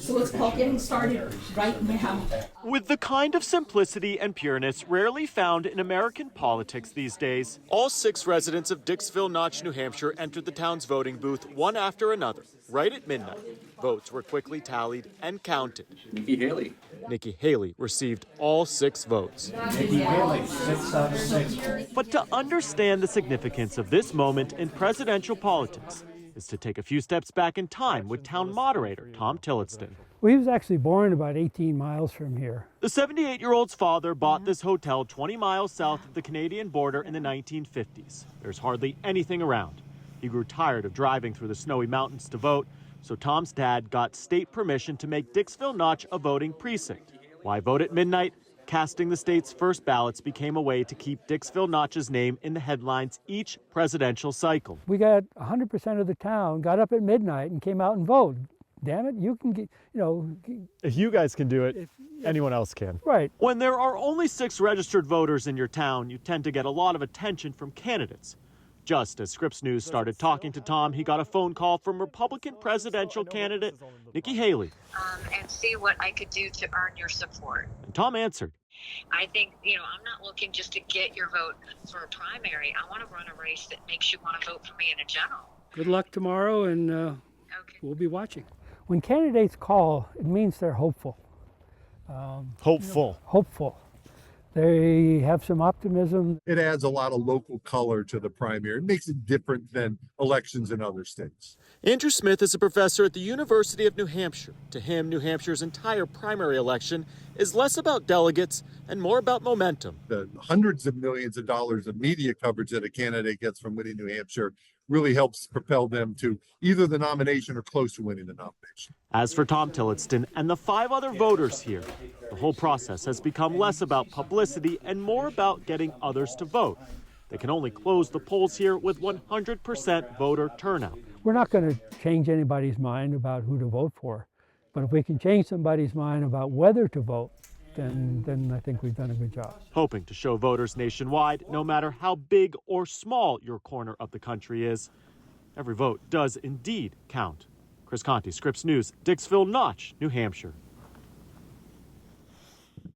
So it's all getting started right now. With the kind of simplicity and pureness rarely found in American politics these days, all 6 residents of Dixville Notch, New Hampshire entered the town's voting booth one after another, right at midnight. Votes were quickly tallied and counted. Nikki Haley received all 6 votes. Nikki Haley, 6 out of 6. But to understand the significance of this moment in presidential politics is to take a few steps back in time with town moderator Tom Tillotson. Well, he was actually born about 18 miles from here. The 78-year-old's father bought this hotel 20 miles south of the Canadian border in the 1950s. There's hardly anything around. He grew tired of driving through the snowy mountains to vote, so Tom's dad got state permission to make Dixville Notch a voting precinct. Why vote at midnight? Casting the state's first ballots became a way to keep Dixville Notch's name in the headlines each presidential cycle. We got 100% of the town got up at midnight and came out and voted. Damn it, you can get, If you guys can do it, anyone else can. Right. When there are only 6 registered voters in your town, you tend to get a lot of attention from candidates. Just as Scripps News started talking to Tom, he got a phone call from Republican presidential candidate Nikki Haley. And see what I could do to earn your support. And Tom answered. I think, I'm not looking just to get your vote for a primary. I want to run a race that makes you want to vote for me in a general. Good luck tomorrow, and Okay. we'll be watching. When candidates call, it means they're hopeful. Hopeful. They have some optimism. It adds a lot of local color to the primary. It makes it different than elections in other states. Andrew Smith is a professor at the University of New Hampshire. To him, New Hampshire's entire primary election is less about delegates and more about momentum. The hundreds of millions of dollars of media coverage that a candidate gets from winning New Hampshire really helps propel them to either the nomination or close to winning the nomination. As for Tom Tillotson and the 5 other voters here, the whole process has become less about publicity and more about getting others to vote. They can only close the polls here with 100% voter turnout. We're not going to change anybody's mind about who to vote for, but if we can change somebody's mind about whether to vote, then I think we've done a good job. Hoping to show voters nationwide, no matter how big or small your corner of the country is, every vote does indeed count. Chris Conti, Scripps News, Dixville Notch, New Hampshire.